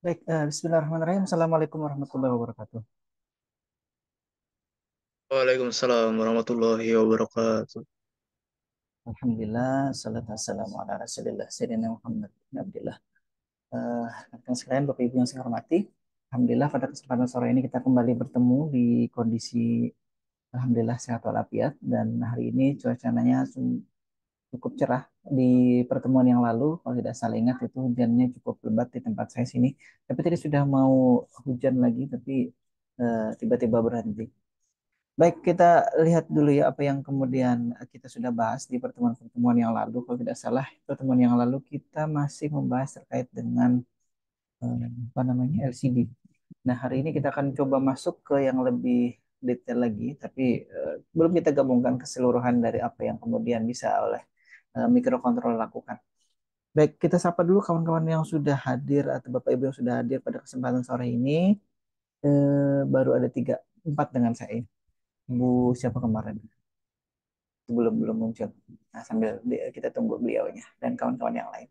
Baik, Bismillahirrahmanirrahim. Assalamualaikum warahmatullahi wabarakatuh. Waalaikumsalam warahmatullahi wabarakatuh. Alhamdulillah, salatu wassalamu ala rasulillah, Sayyidina Muhammad bin Abdillah. Rekan sekalian, Bapak Ibu yang saya hormati, Alhamdulillah pada kesempatan sore ini kita kembali bertemu di kondisi Alhamdulillah sehat walafiat, dan hari ini cuacanya cukup cerah. Di pertemuan yang lalu, kalau tidak salah ingat, itu hujannya cukup lebat di tempat saya sini. Tapi tadi sudah mau hujan lagi, tapi tiba-tiba berhenti. Baik, kita lihat dulu ya apa yang kemudian kita sudah bahas di pertemuan-pertemuan yang lalu. Kalau tidak salah, pertemuan yang lalu kita masih membahas terkait dengan apa namanya LCD. Nah, hari ini kita akan coba masuk ke yang lebih detail lagi, tapi belum kita gabungkan keseluruhan dari apa yang kemudian bisa oleh microcontroller lakukan. Baik, kita sapa dulu kawan-kawan yang sudah hadir atau Bapak Ibu yang sudah hadir pada kesempatan sore ini. Baru ada tiga, empat dengan saya. Bu siapa kemarin? Belum belum muncul. Nah, sambil kita tunggu beliaunya dan kawan-kawan yang lain.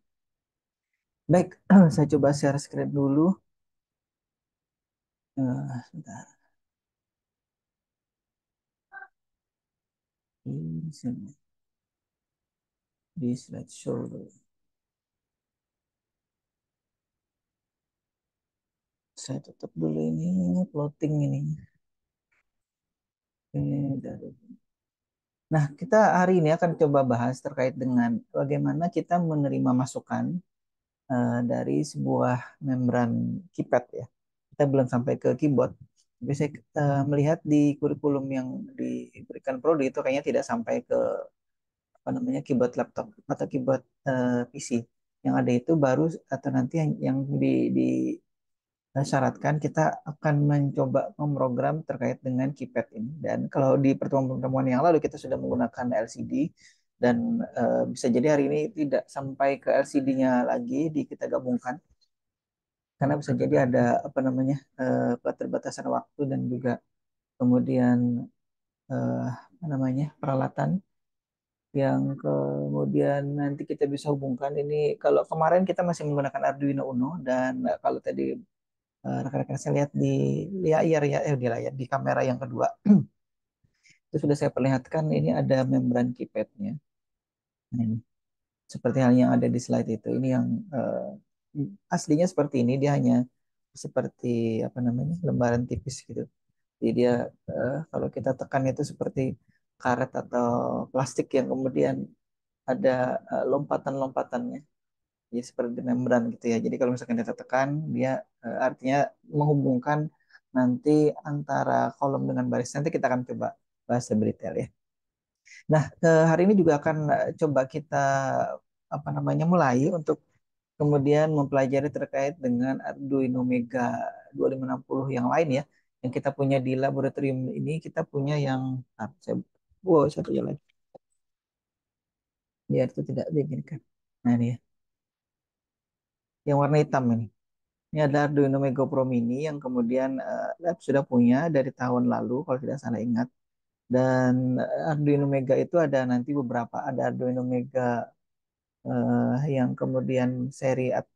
Baik, saya coba share screen dulu. Sebentar. Di sini, di slideshow dulu. Saya tutup dulu ini plotting ini. Ini dari. Nah, kita hari ini akan coba bahas terkait dengan bagaimana kita menerima masukan dari sebuah membran keypad ya. Kita belum sampai ke keyboard. Tapi saya melihat di kurikulum yang diberikan prodi itu kayaknya tidak sampai ke apa namanya keyboard laptop atau keyboard PC. Yang ada itu baru atau nanti yang disyaratkan kita akan mencoba memprogram terkait dengan keypad ini. Dan kalau di pertemuan-pertemuan yang lalu kita sudah menggunakan LCD, dan bisa jadi hari ini tidak sampai ke LCD-nya lagi di kita gabungkan karena bisa jadi ada apa namanya keterbatasan waktu dan juga kemudian apa namanya peralatan yang kemudian nanti kita bisa hubungkan ini. Kalau kemarin kita masih menggunakan Arduino Uno, dan kalau tadi rekan-rekan saya lihat di layar ya, di layar di kamera yang kedua itu sudah saya perlihatkan ini ada membran keypadnya. Nah, ini seperti hal yang ada di slide itu, ini yang aslinya seperti ini, dia hanya seperti apa namanya lembaran tipis gitu. Jadi dia kalau kita tekan itu seperti karet atau plastik yang kemudian ada lompatan-lompatannya. Jadi seperti membran gitu ya. Jadi kalau misalkan kita tekan, dia artinya menghubungkan nanti antara kolom dengan baris. Nanti kita akan coba bahas lebih detail ya. Nah, hari ini juga akan coba kita apa namanya mulai untuk kemudian mempelajari terkait dengan Arduino Mega 2560 yang lain ya. Yang kita punya di laboratorium ini, kita punya yang wow, satu jalan. Biar itu tidak diinginkan. Nah, ini ya, yang warna hitam ini. Ini adalah Arduino Mega Pro Mini yang kemudian Lab sudah punya dari tahun lalu kalau tidak salah ingat. Dan Arduino Mega itu ada nanti beberapa, ada Arduino Mega yang kemudian seri apa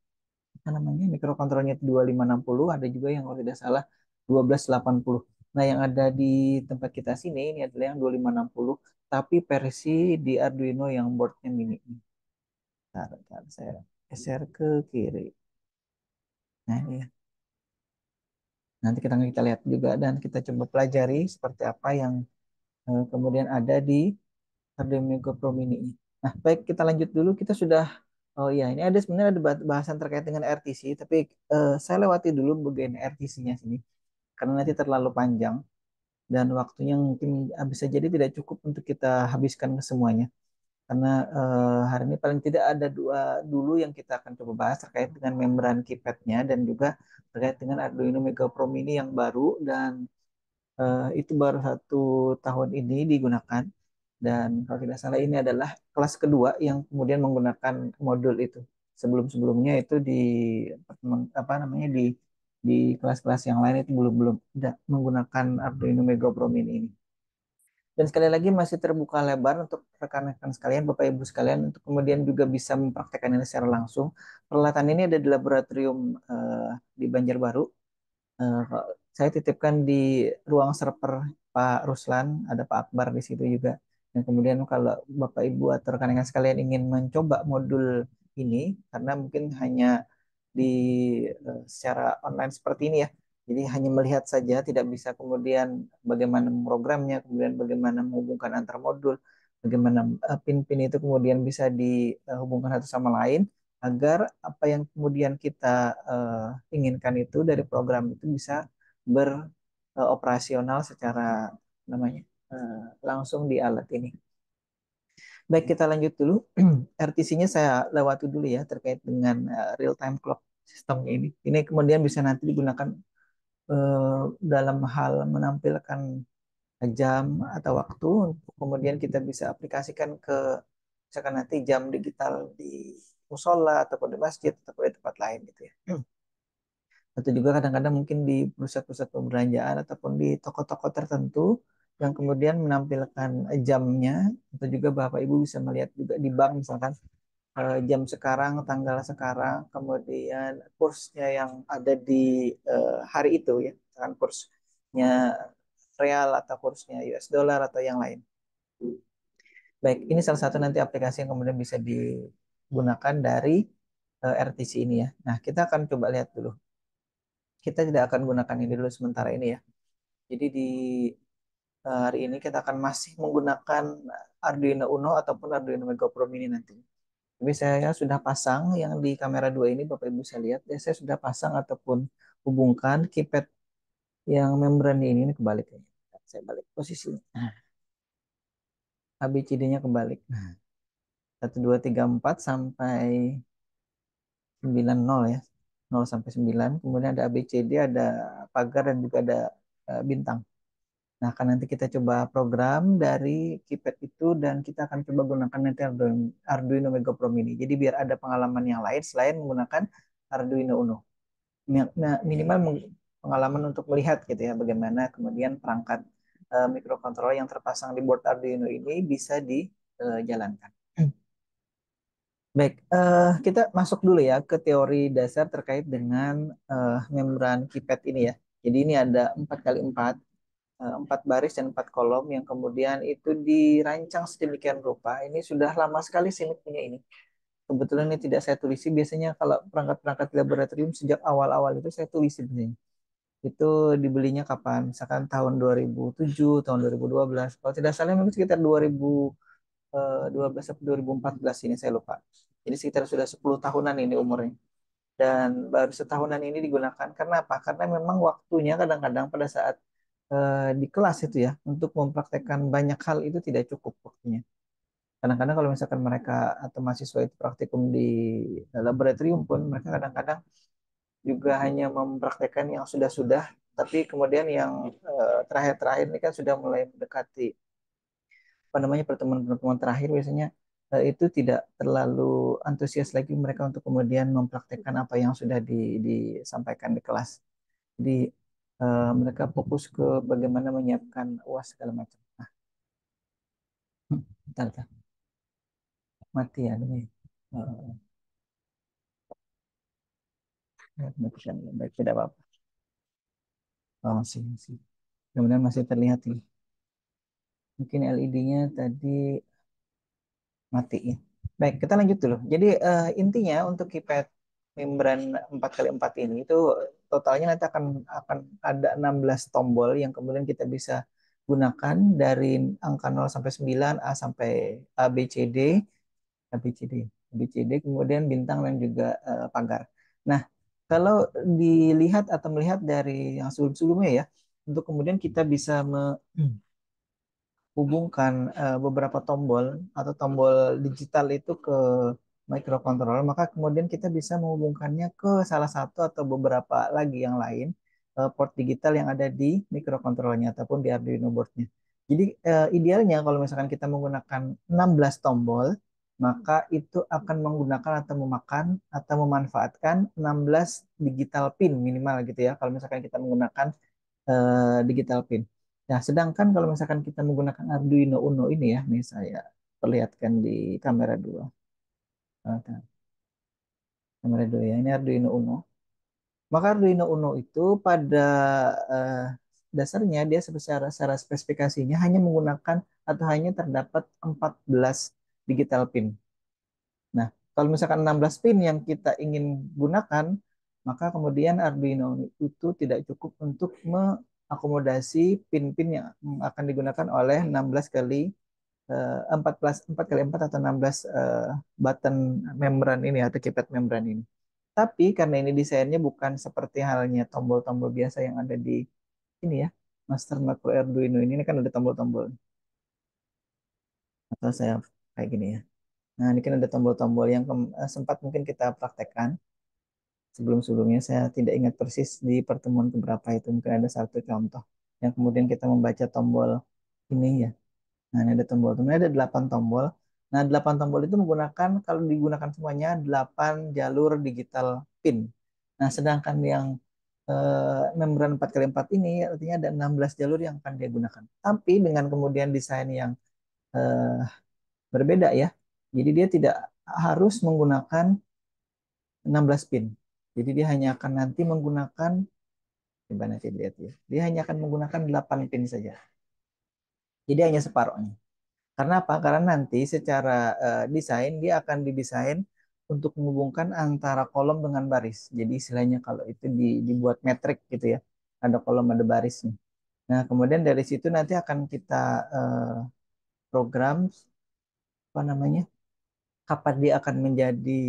namanya mikrokontrolernya 2560, ada juga yang kalau tidak salah 1280. Nah, yang ada di tempat kita sini ini adalah yang 2560 tapi versi di Arduino yang boardnya mini. Bentar, saya geser ke kiri. Nah, ini ya. Nanti kita lihat juga dan kita coba pelajari seperti apa yang kemudian ada di Arduino Mega Pro Mini ini. Nah, baik kita lanjut dulu. Kita sudah, oh iya, ini ada sebenarnya ada bahasan terkait dengan RTC, tapi saya lewati dulu bagian RTC-nya sini karena nanti terlalu panjang dan waktunya mungkin bisa jadi tidak cukup untuk kita habiskan ke semuanya. Karena hari ini paling tidak ada dua dulu yang kita akan coba bahas terkait dengan membran keypadnya dan juga terkait dengan Arduino Mega Pro Mini yang baru, dan itu baru 1 tahun ini digunakan. Dan kalau tidak salah ini adalah kelas kedua yang kemudian menggunakan modul itu. Sebelum-sebelumnya itu di apa namanya di kelas-kelas yang lain itu belum belum tidak menggunakan Arduino Mega Pro Mini ini. Dan sekali lagi masih terbuka lebar untuk rekan-rekan sekalian, Bapak Ibu sekalian, untuk kemudian juga bisa mempraktekkan ini secara langsung. Peralatan ini ada di laboratorium di Banjarbaru. Saya titipkan di ruang server Pak Ruslan, ada Pak Akbar di situ juga. Dan kemudian kalau Bapak Ibu atau rekan-rekan sekalian ingin mencoba modul ini, karena mungkin hanya di secara online seperti ini ya. Jadi hanya melihat saja, tidak bisa kemudian bagaimana programnya, kemudian bagaimana menghubungkan antar modul, bagaimana pin-pin itu kemudian bisa dihubungkan satu sama lain, agar apa yang kemudian kita inginkan itu dari program itu bisa beroperasional secara namanya langsung di alat ini. Baik, kita lanjut dulu. RTC-nya saya lewati dulu ya terkait dengan real time clock sistemnya ini. Ini kemudian bisa nanti digunakan dalam hal menampilkan jam atau waktu untuk kemudian kita bisa aplikasikan ke misalkan nanti jam digital di musola ataupun di masjid ataupun di tempat lain gitu ya. Atau juga kadang-kadang mungkin di pusat-pusat perbelanjaan ataupun di toko-toko tertentu yang kemudian menampilkan jamnya, atau juga Bapak Ibu bisa melihat juga di bank misalkan jam sekarang, tanggal sekarang, kemudian kursnya yang ada di hari itu ya, misalkan kursnya real atau kursnya US dollar atau yang lain. Baik, ini salah satu nanti aplikasi yang kemudian bisa digunakan dari RTC ini ya. Nah, kita akan coba lihat dulu. Kita tidak akan gunakan ini dulu sementara ini ya. Jadi di hari ini kita akan masih menggunakan Arduino Uno ataupun Arduino Mega Pro Mini nanti. Tapi saya sudah pasang yang di kamera 2 ini, Bapak Ibu bisa lihat, ya saya sudah pasang ataupun hubungkan keypad yang membran ini kebalik ya. Saya balik posisinya. Nah, ABCD-nya kebalik. Nah, 1, 2, 3, 4 sampai 90 ya. 0 sampai 9. Kemudian ada ABCD, ada pagar, dan juga ada bintang. Nah, akan nanti kita coba program dari keypad itu dan kita akan coba gunakan nanti Arduino Mega Pro Mini. Jadi biar ada pengalaman yang lain selain menggunakan Arduino Uno. Nah, minimal pengalaman untuk melihat gitu ya bagaimana kemudian perangkat mikrokontroler yang terpasang di board Arduino ini bisa dijalankan. Baik, kita masuk dulu ya ke teori dasar terkait dengan membran keypad ini ya. Jadi ini ada 4 kali 4, 4 baris dan 4 kolom yang kemudian itu dirancang sedemikian rupa. Ini sudah lama sekali Simit punya ini. Kebetulan ini tidak saya tulisi. Biasanya kalau perangkat-perangkat laboratorium sejak awal-awal itu saya tulisi biasanya. Itu dibelinya kapan? Misalkan tahun 2007, tahun 2012. Kalau tidak salah mungkin sekitar 2012 atau 2014 ini saya lupa. Jadi sekitar sudah 10 tahunan ini umurnya. Dan baru setahunan ini digunakan. Karena apa? Karena memang waktunya kadang-kadang pada saat di kelas itu ya untuk mempraktekkan banyak hal itu tidak cukup waktunya. Kadang-kadang kalau misalkan mereka atau mahasiswa itu praktikum di laboratorium pun mereka kadang-kadang juga hanya mempraktekkan yang sudah-sudah, tapi kemudian yang terakhir-terakhir ini kan sudah mulai mendekati apa namanya pertemuan-pertemuan terakhir biasanya itu tidak terlalu antusias lagi mereka untuk kemudian mempraktekkan apa yang sudah disampaikan di kelas. Jadi mereka fokus ke bagaimana menyiapkan UAS segala macam. Nah, bentar, bentar. Mati ya ini. Baik, tidak apa-apa. Oh, masih. Kemudian masih terlihat ini. Mungkin LED-nya tadi mati ya. Baik, kita lanjut dulu. Jadi intinya untuk keypad membran 4 kali 4 ini itu totalnya nanti akan ada 16 tombol yang kemudian kita bisa gunakan dari angka 0 sampai 9, A sampai A, B, C, D, A, B, C, D, A, B, C, D, kemudian bintang dan juga pagar. Nah, kalau dilihat atau melihat dari yang sebelum-sebelumnya ya, untuk kemudian kita bisa hubungkan beberapa tombol atau tombol digital itu ke microcontroller, maka kemudian kita bisa menghubungkannya ke salah satu atau beberapa lagi yang lain port digital yang ada di microcontrollernya ataupun di Arduino boardnya. Jadi idealnya kalau misalkan kita menggunakan 16 tombol, maka itu akan menggunakan atau memakan atau memanfaatkan 16 digital pin minimal gitu ya. Kalau misalkan kita menggunakan digital pin. Nah, sedangkan kalau misalkan kita menggunakan Arduino Uno ini ya, ini saya perlihatkan di kamera dua. Nah, kamera dua ya, ini Arduino Uno. Maka Arduino Uno itu pada eh, dasarnya dia secara spesifikasinya hanya menggunakan atau hanya terdapat 14 digital pin. Nah, kalau misalkan 16 pin yang kita ingin gunakan, maka kemudian Arduino itu tidak cukup untuk mengakomodasi pin-pin yang akan digunakan oleh 16 kali 14 4 kali 4 atau 16 button membran ini atau keypad membran ini. Tapi karena ini desainnya bukan seperti halnya tombol-tombol biasa yang ada di ini ya, Master Macro Arduino ini kan ada tombol-tombol atau saya kayak gini ya. Nah, ini kan ada tombol-tombol yang sempat mungkin kita praktekkan sebelum-sebelumnya. Saya tidak ingat persis di pertemuan keberapa itu. Mungkin ada satu contoh yang kemudian kita membaca tombol ini ya. Nah, ini ada tombol. Kemudian ada 8 tombol. Nah, 8 tombol itu menggunakan, kalau digunakan semuanya, 8 jalur digital pin. Nah, sedangkan yang membran 4 kali 4 ini artinya ada 16 jalur yang akan dia gunakan. Tapi dengan kemudian desain yang eh, berbeda ya. Jadi dia tidak harus menggunakan 16 pin. Jadi dia hanya akan nanti menggunakan, coba nanti lihat ya. Dia hanya akan menggunakan 8 pin saja. Jadi hanya separohnya. Karena apa? Karena nanti secara desain dia akan didesain untuk menghubungkan antara kolom dengan baris. Jadi istilahnya kalau itu dibuat metrik gitu ya. Ada kolom, ada barisnya. Nah, kemudian dari situ nanti akan kita eh, program apa namanya? Kapan dia akan menjadi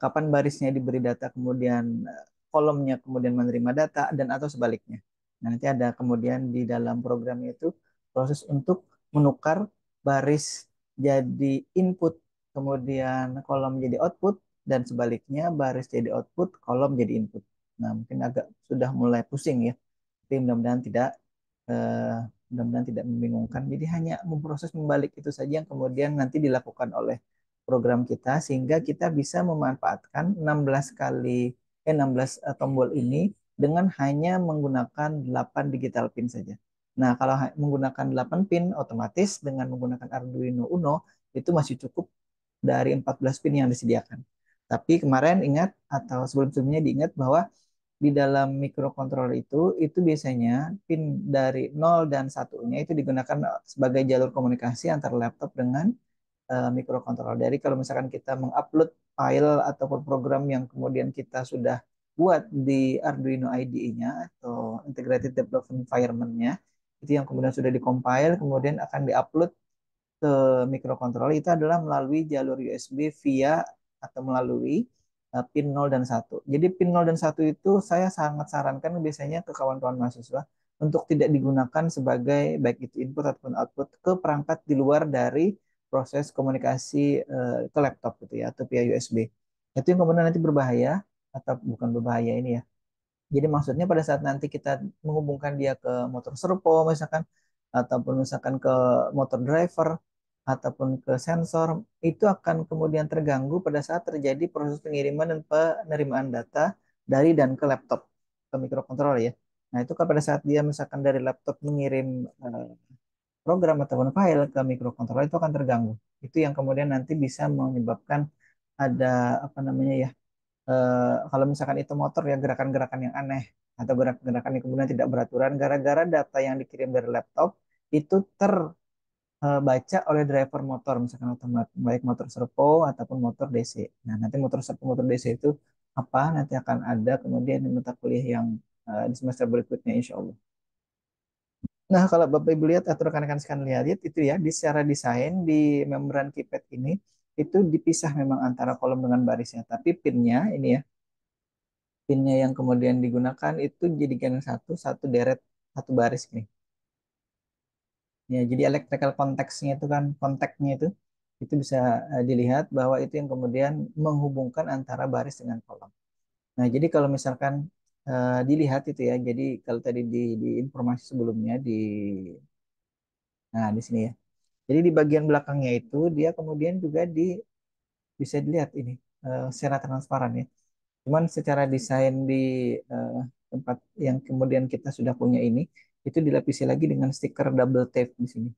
kapan barisnya diberi data kemudian kolomnya kemudian menerima data dan atau sebaliknya. Nah, nanti ada kemudian di dalam programnya itu proses untuk menukar baris jadi input kemudian kolom jadi output dan sebaliknya baris jadi output kolom jadi input. Nah, mungkin agak sudah mulai pusing ya. Tapi mudah-mudahan tidak eh, mudah-mudahan tidak membingungkan. Jadi hanya memproses membalik itu saja yang kemudian nanti dilakukan oleh program kita sehingga kita bisa memanfaatkan 16 kali 16 tombol ini dengan hanya menggunakan 8 digital pin saja. Nah, kalau menggunakan 8 pin otomatis dengan menggunakan Arduino Uno itu masih cukup dari 14 pin yang disediakan. Tapi kemarin ingat atau sebelum-sebelumnya diingat bahwa di dalam microcontroller itu biasanya pin dari nol dan satunya itu digunakan sebagai jalur komunikasi antara laptop dengan microcontroller. Jadi kalau misalkan kita mengupload file ataupun program yang kemudian kita sudah buat di Arduino IDE-nya atau Integrated Development Environment-nya, itu yang kemudian sudah dikompil, kemudian akan diupload ke mikrokontroler itu adalah melalui jalur USB via atau melalui pin 0 dan 1. Jadi pin 0 dan 1 itu saya sangat sarankan biasanya ke kawan-kawan mahasiswa untuk tidak digunakan sebagai baik itu input ataupun output ke perangkat di luar dari proses komunikasi ke laptop gitu ya atau via USB. Itu yang kemudian nanti berbahaya atau bukan berbahaya ini ya, jadi maksudnya pada saat nanti kita menghubungkan dia ke motor servo misalkan, ataupun misalkan ke motor driver, ataupun ke sensor, itu akan kemudian terganggu pada saat terjadi proses pengiriman dan penerimaan data dari dan ke laptop, ke mikrokontroler ya. Nah itu kan pada saat dia misalkan dari laptop mengirim eh, program ataupun file ke mikrokontroler itu akan terganggu. Itu yang kemudian nanti bisa menyebabkan ada apa namanya ya, kalau misalkan itu motor ya gerakan-gerakan yang aneh atau gerakan-gerakan yang kemudian tidak beraturan gara-gara data yang dikirim dari laptop itu terbaca oleh driver motor misalkan otomatis baik motor servo ataupun motor DC. Nah, nanti motor servo motor DC itu apa nanti akan ada kemudian di mata kuliah yang di semester berikutnya insya Allah. Nah, kalau Bapak Ibu lihat atau rekan-rekan sekalian lihat itu ya di secara desain di membran keypad ini itu dipisah memang antara kolom dengan barisnya, tapi pinnya ini ya pinnya yang kemudian digunakan itu jadikan satu satu deret satu baris nih ya, jadi electrical konteksnya itu kan kontaknya itu bisa dilihat bahwa itu yang kemudian menghubungkan antara baris dengan kolom. Nah jadi kalau misalkan dilihat itu ya, jadi kalau tadi di informasi sebelumnya nah di sini ya, jadi di bagian belakangnya itu dia kemudian juga bisa dilihat ini secara transparan ya. Cuman secara desain di eh, tempat yang kemudian kita sudah punya ini itu dilapisi lagi dengan stiker double tape di sini.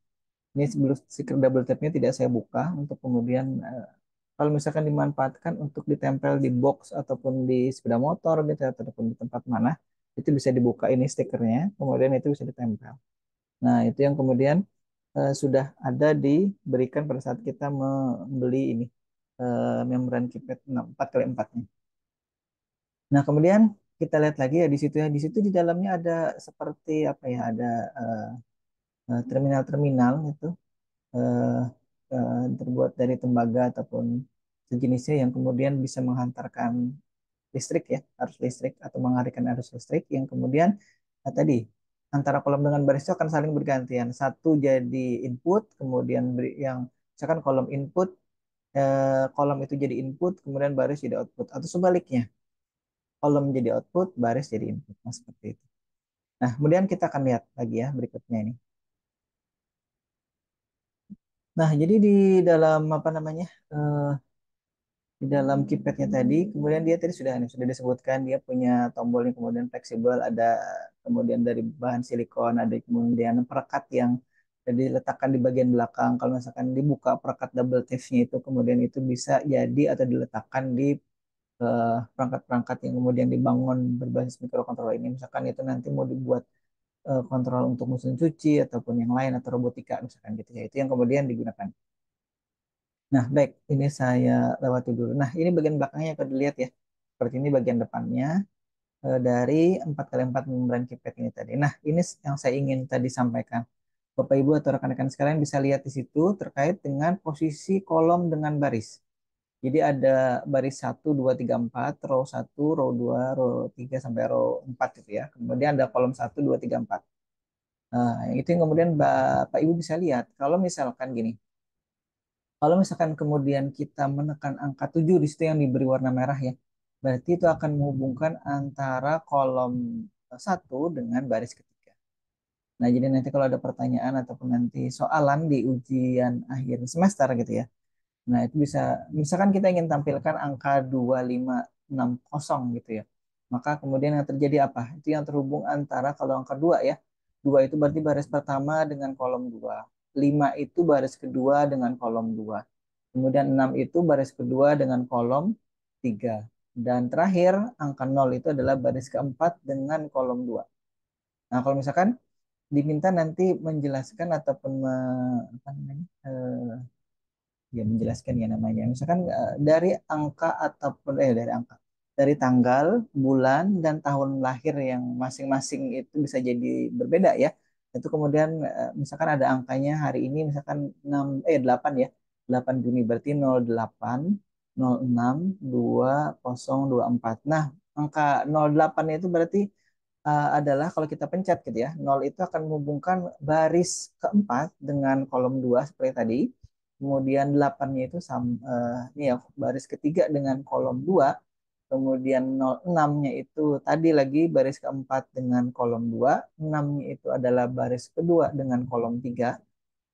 Ini sebelum stiker double tape-nya tidak saya buka untuk kemudian kalau misalkan dimanfaatkan untuk ditempel di box ataupun di sepeda motor gitu ataupun di tempat mana itu bisa dibuka ini stikernya, kemudian itu bisa ditempel. Nah, itu yang kemudian sudah ada diberikan pada saat kita membeli ini membran KiPad 4x4-nya. Nah, kemudian kita lihat lagi ya di situ ya. Di situ di dalamnya ada seperti apa ya, ada terminal-terminal itu eh, terbuat dari tembaga ataupun sejenisnya yang kemudian bisa menghantarkan listrik ya, arus listrik atau mengalirkan arus listrik yang kemudian tadi antara kolom dengan baris itu akan saling bergantian. Satu jadi input, kemudian yang misalkan kolom input, kolom itu jadi input, kemudian baris jadi output atau sebaliknya, kolom jadi output, baris jadi input. Nah, seperti itu. Nah, kemudian kita akan lihat lagi ya berikutnya ini. Nah, jadi di dalam apa namanya? Di dalam keypadnya tadi, kemudian dia tadi sudah disebutkan dia punya tombol yang kemudian fleksibel, ada kemudian dari bahan silikon, ada kemudian perekat yang diletakkan di bagian belakang. Kalau misalkan dibuka perekat double tape-nya itu, kemudian itu bisa jadi atau diletakkan di perangkat-perangkat yang kemudian dibangun berbasis microcontroller ini. Misalkan itu nanti mau dibuat kontrol untuk mesin cuci ataupun yang lain atau robotika misalkan gitu ya. Itu yang kemudian digunakan. Nah, baik, ini saya lewati dulu. Nah, ini bagian belakangnya kalau dilihat ya. Seperti ini bagian depannya dari 4x4 membran keypad ini tadi. Nah, ini yang saya ingin tadi sampaikan. Bapak Ibu atau rekan-rekan sekalian bisa lihat di situ terkait dengan posisi kolom dengan baris. Jadi ada baris 1, 2, 3, 4, row 1, row 2, row 3 sampai row 4 gitu ya. Kemudian ada kolom 1, 2, 3, 4. Nah, yang itu yang kemudian Bapak Ibu bisa lihat. Kalau misalkan gini, kalau misalkan kemudian kita menekan angka 7 di situ yang diberi warna merah ya, berarti itu akan menghubungkan antara kolom 1 dengan baris ketiga. Nah, jadi nanti kalau ada pertanyaan ataupun nanti soalan di ujian akhir semester gitu ya. Nah, itu bisa, misalkan kita ingin tampilkan angka 2560 gitu ya. Maka kemudian yang terjadi apa? Itu yang terhubung antara kalau angka 2 ya. 2 itu berarti baris pertama dengan kolom 2. 5 itu baris kedua dengan kolom 2. Kemudian 6 itu baris kedua dengan kolom 3. Dan terakhir angka 0 itu adalah baris keempat dengan kolom 2. Nah, kalau misalkan diminta nanti menjelaskan ataupun apa namanya, ya menjelaskan ya namanya. Misalkan dari angka ataupun dari angka, dari tanggal, bulan dan tahun lahir yang masing-masing itu bisa jadi berbeda ya. Itu kemudian misalkan ada angkanya hari ini misalkan 8 ya. 8 Juni berarti 08 06 2024. Nah, angka 08 itu berarti adalah kalau kita pencet gitu ya, 0 itu akan menghubungkan baris keempat dengan kolom 2 seperti tadi. Kemudian 8-nya itu ini ya, baris ketiga dengan kolom 2. Kemudian 06-nya itu tadi lagi baris keempat dengan kolom 2. 6-nya itu adalah baris kedua dengan kolom 3.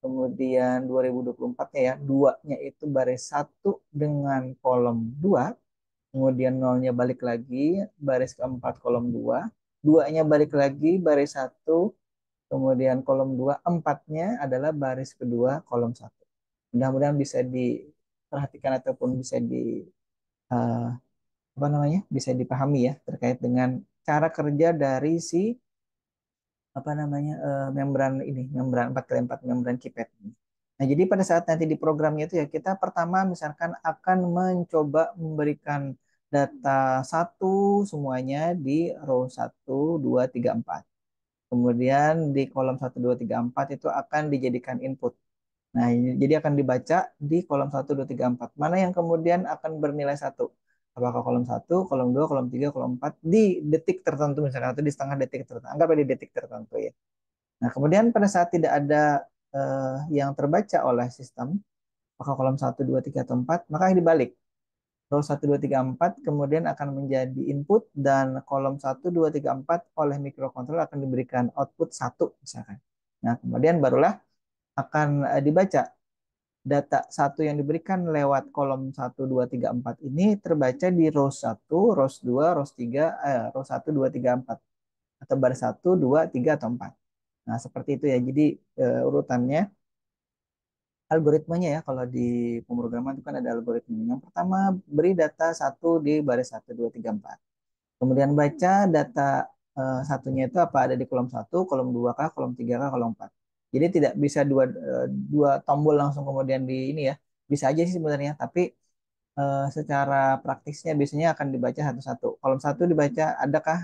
Kemudian 2024-nya ya, 2-nya itu baris satu dengan kolom 2. Kemudian nolnya balik lagi, baris keempat kolom 2. 2-nya balik lagi, baris satu. Kemudian kolom 2, 4-nya adalah baris kedua kolom 1. Mudah-mudahan bisa diperhatikan ataupun bisa eh, apa namanya? Bisa dipahami ya terkait dengan cara kerja dari si apa namanya membran ini, membran 4x4 membran keypad ini. Nah, jadi pada saat nanti di programnya itu ya kita pertama misalkan akan mencoba memberikan data satu semuanya di row 1, 2, 3, 4. Kemudian di kolom 1, 2, 3, 4 itu akan dijadikan input. Nah, jadi akan dibaca di kolom 1, 2, 3, 4. Mana yang kemudian akan bernilai satu? Apakah kolom 1, kolom 2, kolom 3, kolom 4 di detik tertentu misalnya atau di setengah detik tertentu. Anggaplah di detik tertentu ya. Nah, kemudian pada saat tidak ada yang terbaca oleh sistem, apakah kolom 1, 2, 3 atau 4, maka dibalik. Row 1, 2, 3, 4 kemudian akan menjadi input dan kolom 1, 2, 3, 4 oleh microcontroller akan diberikan output 1 misalkan. Nah, kemudian barulah akan dibaca data satu yang diberikan lewat kolom 1, 2, 3, 4 ini terbaca di row 1, row 2, row 3, row 1, 2, 3, 4 atau baris 1, 2, 3 atau 4. Nah, seperti itu ya. Jadi urutannya, algoritmanya ya, kalau di pemrograman itu kan ada algoritmanya. Yang pertama, beri data satu di baris 1, 2, 3, 4. Kemudian baca data satunya itu apa ada di kolom satu, kolom 2 kah, kolom 3 kah, kolom 4. Jadi tidak bisa dua tombol langsung kemudian di ini ya. Bisa aja sih sebenarnya, tapi secara praktisnya biasanya akan dibaca satu-satu. Kolom satu dibaca, adakah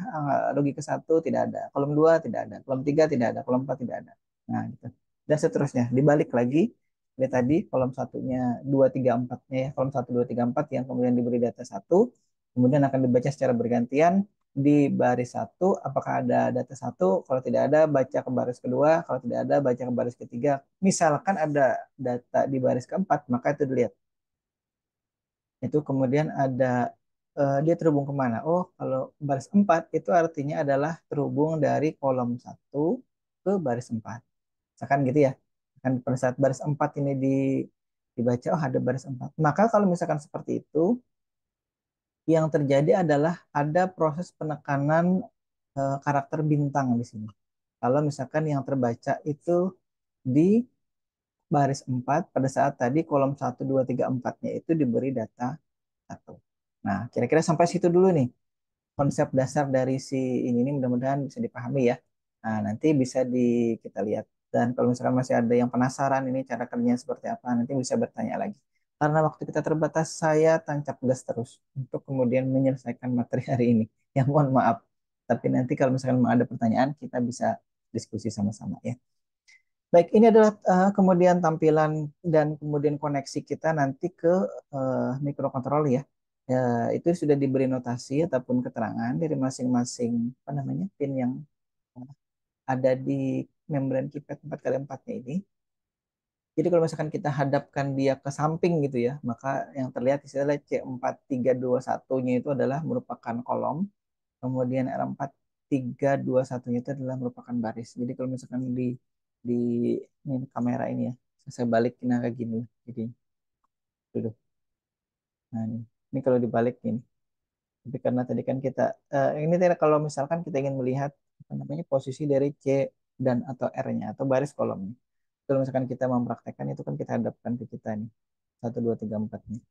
logika satu? Tidak ada. Kolom dua tidak ada. Kolom tiga tidak ada. Kolom empat tidak ada. Nah, gitu. Dan seterusnya. Dibalik lagi, lihat tadi kolom satunya dua tiga empatnya ya. Kolom satu dua tiga empat yang kemudian diberi data satu, kemudian akan dibaca secara bergantian di baris satu. Apakah ada data satu? Kalau tidak ada, baca ke baris kedua. Kalau tidak ada, baca ke baris ketiga. Misalkan ada data di baris keempat, maka itu dilihat itu kemudian ada dia terhubung kemana? Oh, kalau baris 4 itu artinya adalah terhubung dari kolom satu ke baris 4. Misalkan gitu ya. Kan pada saat baris 4 ini dibaca, oh ada baris 4. Maka kalau misalkan seperti itu, yang terjadi adalah ada proses penekanan karakter bintang di sini. Kalau misalkan yang terbaca itu di baris 4 pada saat tadi kolom satu 2 3 4-nya itu diberi data satu. Nah, kira-kira sampai situ dulu nih konsep dasar dari si ini mudah-mudahan bisa dipahami ya. Nah, nanti bisa kita lihat. Dan kalau misalkan masih ada yang penasaran ini cara kerjanya seperti apa, nanti bisa bertanya lagi. Karena waktu kita terbatas, saya tancap gas terus untuk kemudian menyelesaikan materi hari ini. Ya mohon maaf. Tapi nanti kalau misalkan mau ada pertanyaan, kita bisa diskusi sama-sama ya. Baik, ini adalah kemudian tampilan dan kemudian koneksi kita nanti ke mikrokontrol ya. Ya, itu sudah diberi notasi ataupun keterangan dari masing-masing apa namanya pin yang eh, ada di membran keypad 4x4-nya ini. Jadi kalau misalkan kita hadapkan dia ke samping gitu ya, maka yang terlihat istilahnya C4321-nya itu adalah merupakan kolom, kemudian R4321-nya itu adalah merupakan baris. Jadi kalau misalkan di ini kamera ini ya, saya balikin kayak gini. Jadi duduk. Nah ini kalau dibalik ini. Tapi karena tadi kan kita ini tidak kalau misalkan kita ingin melihat apa namanya posisi dari C dan atau R-nya atau baris kolomnya. Kalau misalkan kita mempraktekkan itu kan kita hadapkan ke kita nih. 1, 2, 3, 4 nih.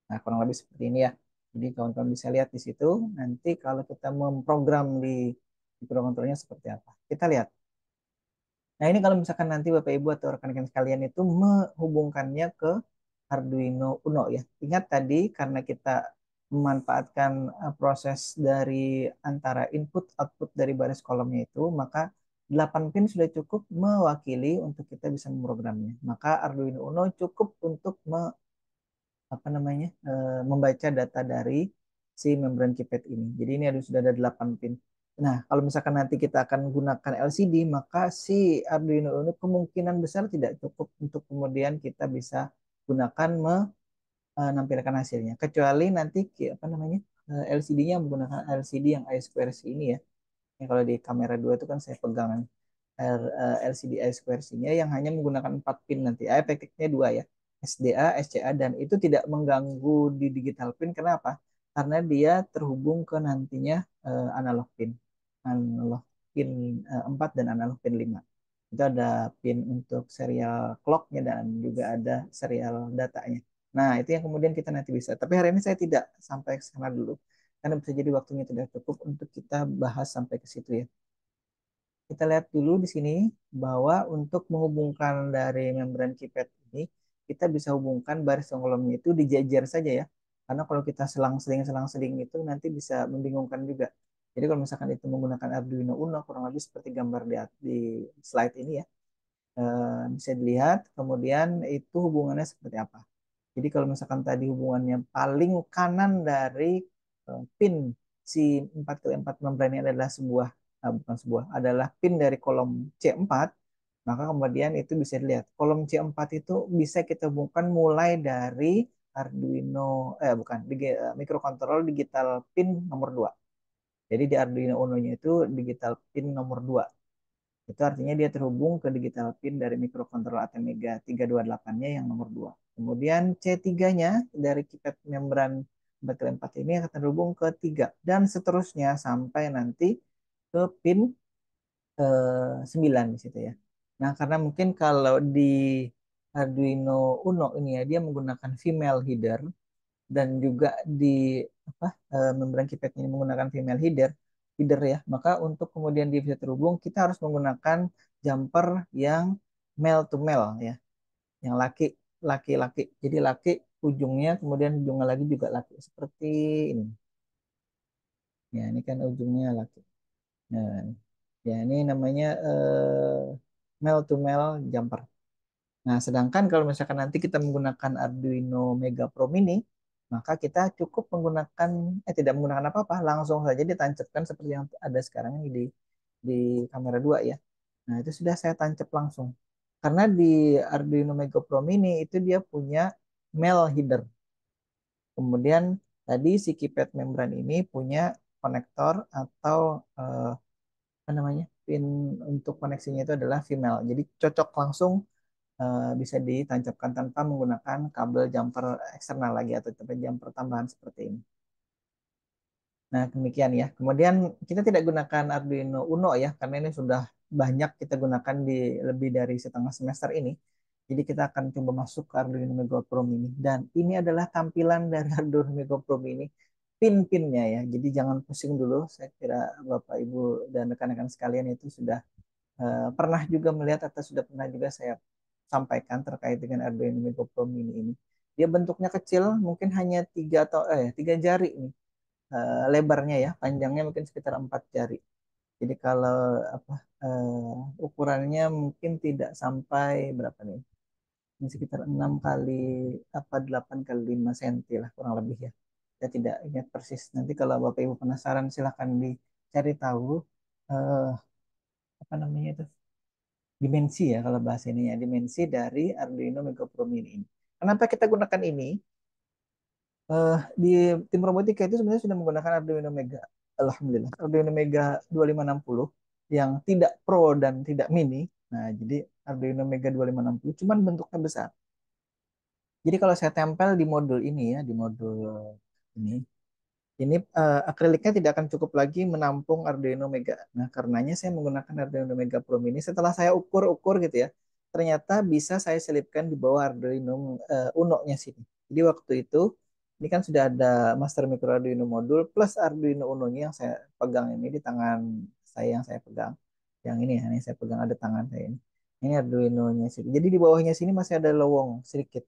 Nah, kurang lebih seperti ini ya. Jadi kawan-kawan bisa lihat di situ nanti kalau kita memprogram di microcontrollernya seperti apa. Kita lihat. Nah, ini kalau misalkan nanti Bapak Ibu atau rekan-rekan sekalian itu menghubungkannya ke Arduino Uno ya. Ingat tadi karena kita memanfaatkan proses dari antara input output dari baris kolomnya itu, maka 8 pin sudah cukup mewakili untuk kita bisa memprogramnya. Maka Arduino Uno cukup untuk apa namanya membaca data dari si membran keypad ini. Jadi ini sudah ada 8 pin. Nah, kalau misalkan nanti kita akan gunakan LCD, maka si Arduino Uno kemungkinan besar tidak cukup untuk kemudian kita bisa gunakan menampilkan hasilnya. Kecuali nanti apa namanya LCD-nya menggunakan LCD yang I2C ini ya. Yang kalau di kamera 2 itu kan saya pegang LCD I2C-nya yang hanya menggunakan 4 pin nanti. Efektifnya 2 ya. SDA, SCA, dan itu tidak mengganggu di digital pin. Kenapa? Karena dia terhubung ke nantinya analog pin. Analog pin 4 dan analog pin 5. Itu ada pin untuk serial clock-nya dan juga ada serial datanya. Nah, itu yang kemudian kita nanti bisa. Tapi hari ini saya tidak sampai ke sana dulu. Karena bisa jadi waktunya tidak cukup untuk kita bahas sampai ke situ ya. Kita lihat dulu di sini bahwa untuk menghubungkan dari membran keypad ini, kita bisa hubungkan baris kolomnya itu dijajar saja ya. Karena kalau kita selang-seling itu nanti bisa membingungkan juga. Jadi kalau misalkan itu menggunakan Arduino Uno, kurang lebih seperti gambar di slide ini ya, bisa dilihat. Kemudian itu hubungannya seperti apa. Jadi kalau misalkan tadi hubungannya paling kanan dari pin si 4x4 membran ini adalah bukan sebuah, adalah pin dari kolom C4, maka kemudian itu bisa dilihat. Kolom C4 itu bisa kita hubungkan mulai dari Arduino, bukan, microcontroller digital pin nomor 2. Jadi di Arduino Uno-nya itu digital pin nomor 2. Itu artinya dia terhubung ke digital pin dari microcontroller Atmega 328-nya yang nomor 2. Kemudian C3-nya dari keypad membran baterai 4 ini akan terhubung ke 3. Dan seterusnya sampai nanti ke pin 9 di situ ya. Nah, karena mungkin kalau di Arduino Uno ini ya dia menggunakan female header dan juga di apa membran keypadnya ini menggunakan female header header ya, maka untuk kemudian dia bisa terhubung kita harus menggunakan jumper yang male to male ya, yang laki-laki. Jadi laki ujungnya kemudian ujungnya lagi juga laki seperti ini. Ya, ini kan ujungnya laki. Nah, ya ini namanya male to male jumper. Nah, sedangkan kalau misalkan nanti kita menggunakan Arduino Mega Pro Mini, maka kita cukup menggunakan tidak menggunakan apa-apa, langsung saja ditancapkan seperti yang ada sekarang ini di kamera 2 ya. Nah, itu sudah saya tancap langsung. Karena di Arduino Mega Pro Mini itu dia punya male header. Kemudian tadi si keypad membran ini punya konektor atau apa namanya? Pin untuk koneksinya itu adalah female. Jadi cocok langsung bisa ditancapkan tanpa menggunakan kabel jumper eksternal lagi atau jumper tambahan seperti ini. Nah, demikian ya. Kemudian kita tidak gunakan Arduino Uno ya, karena ini sudah banyak kita gunakan di lebih dari setengah semester ini. Jadi kita akan coba masuk ke Arduino Mega Pro Mini. Dan ini adalah tampilan dari Arduino Mega Pro Mini. Pin-pinnya ya. Jadi jangan pusing dulu. Saya kira Bapak, Ibu, dan rekan-rekan sekalian itu sudah pernah juga melihat atau sudah pernah juga saya sampaikan terkait dengan Arduino Mega Pro Mini ini. Dia bentuknya kecil, mungkin hanya tiga jari ini lebarnya ya, panjangnya mungkin sekitar 4 jari. Jadi kalau apa ukurannya mungkin tidak sampai berapa nih? Ini sekitar 6 kali 8 kali 5 senti lah kurang lebih ya. Saya tidak ingat persis. Nanti kalau Bapak Ibu penasaran silahkan dicari tahu eh, apa namanya itu dimensi ya kalau bahasa ini ya, dimensi dari Arduino Mega Pro Mini ini. Kenapa kita gunakan ini? Di tim robotika itu sebenarnya sudah menggunakan Arduino Mega. Alhamdulillah. Arduino Mega 2560 yang tidak Pro dan tidak Mini. Nah, jadi Arduino Mega 2560 cuman bentuknya besar. Jadi kalau saya tempel di modul ini ya, di modul ini, ini akriliknya tidak akan cukup lagi menampung Arduino Mega. Nah, karenanya saya menggunakan Arduino Mega Pro Mini. Setelah saya ukur-ukur gitu ya, ternyata bisa saya selipkan di bawah Arduino Uno-nya sini. Jadi waktu itu ini kan sudah ada Master Micro Arduino modul plus Arduino Uno-nya yang saya pegang ini di tangan saya yang saya pegang. Yang ini ya, ini saya pegang ada tangan saya ini. Ini Arduino-nya sini. Jadi di bawahnya sini masih ada lowong sedikit.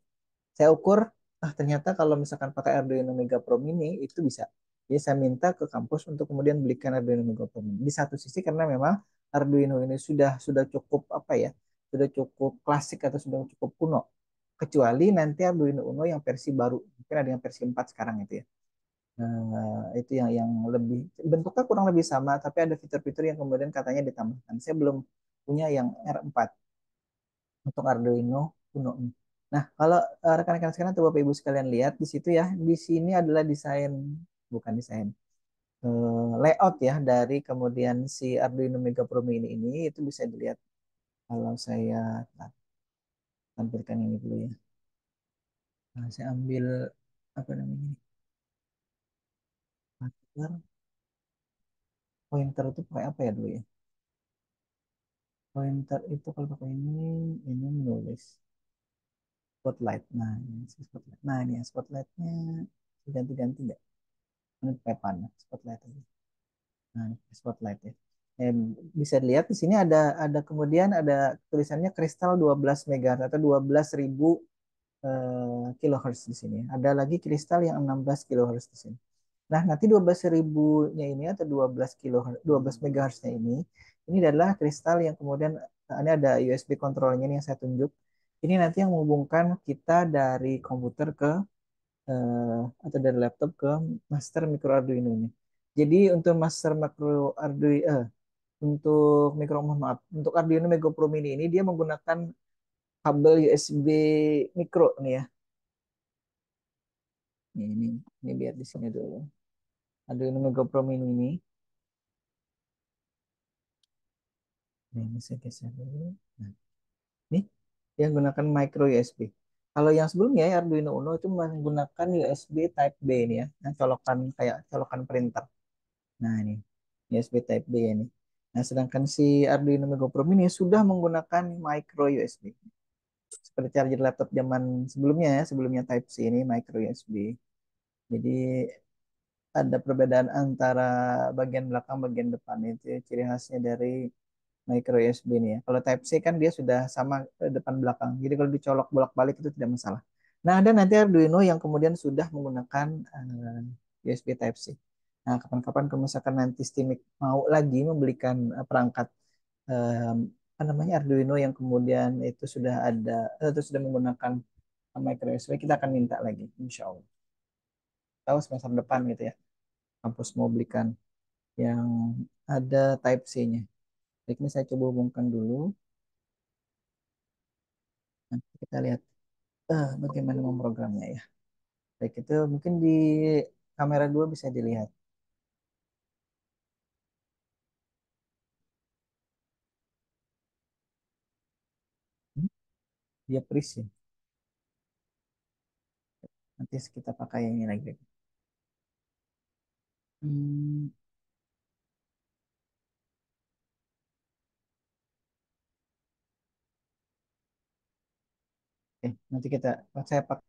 Saya ukur, ternyata kalau misalkan pakai Arduino Mega Pro Mini itu bisa. Jadi saya minta ke kampus untuk kemudian belikan Arduino Mega Pro Mini. Di satu sisi karena memang Arduino ini sudah cukup apa ya, sudah cukup klasik atau sudah cukup kuno. Kecuali nanti Arduino Uno yang versi baru, mungkin ada yang versi 4 sekarang itu ya. Itu yang lebih bentuknya kurang lebih sama, tapi ada fitur-fitur yang kemudian katanya ditambahkan. Saya belum punya yang R4 untuk Arduino Uno ini. Nah, kalau rekan-rekan sekalian atau Bapak Ibu sekalian lihat di situ ya, di sini adalah desain, bukan desain, layout ya dari kemudian si Arduino Mega Pro Mini ini itu bisa dilihat kalau saya tampilkan ini dulu ya. Nah, saya ambil apa namanya ini, marker, pointer itu pakai apa ya dulu ya? Pointer itu kalau pakai ini menulis spotlight. Nah, ini spotlight. Nah, ini ya, spotlightnya ganti-ganti nggak? Ini pakai panah spotlight aja. Nah, spotlight ya. Eh, Bisa dilihat di sini ada kemudian ada tulisannya kristal 12 MHz atau 12.000 kilohertz di sini. Ada lagi kristal yang 16 kilohertz di sini. Nah, nanti 12.000-nya ini atau 12 kilohertz, 12 megahertznya ini adalah kristal yang kemudian ini ada USB kontrolnya yang saya tunjuk. Ini nanti yang menghubungkan kita dari komputer ke atau dari laptop ke master micro Arduino ini. Jadi untuk master micro Arduino untuk mikro mohon maaf untuk Arduino Mega Pro Mini ini dia menggunakan kabel USB mikro nih ya. Ini lihat di sini dulu. Arduino Mega Pro Mini ini. Ini saya geser dulu. Nah, ini dia menggunakan micro USB. Kalau yang sebelumnya ya, Arduino Uno itu menggunakan USB Type B ini ya, yang colokan kayak colokan printer. Nah ini USB Type B ini. Nah, sedangkan si Arduino Mega Pro Mini sudah menggunakan micro USB. Seperti charger laptop zaman sebelumnya ya, sebelumnya Type C ini micro USB. Jadi ada perbedaan antara bagian belakang bagian depan itu ciri khasnya dari micro USB ini ya. Kalau Type C kan dia sudah sama depan belakang. Jadi kalau dicolok bolak-balik itu tidak masalah. Nah, ada nanti Arduino yang kemudian sudah menggunakan USB Type C. Nah, kapan-kapan kalau misalkan nanti Steamik mau lagi membelikan perangkat eh, apa namanya Arduino yang kemudian itu sudah ada itu sudah menggunakan micro USB, kita akan minta lagi, insya Allah. Tahu semester depan gitu ya, kampus mau belikan yang ada Type C-nya. Baik, ini saya coba hubungkan dulu. Nanti kita lihat bagaimana memprogramnya ya. Baik, itu mungkin di kamera 2 bisa dilihat. Hmm, Dia freeze ya. Nanti kita pakai yang ini lagi. Hmm, nanti saya pakai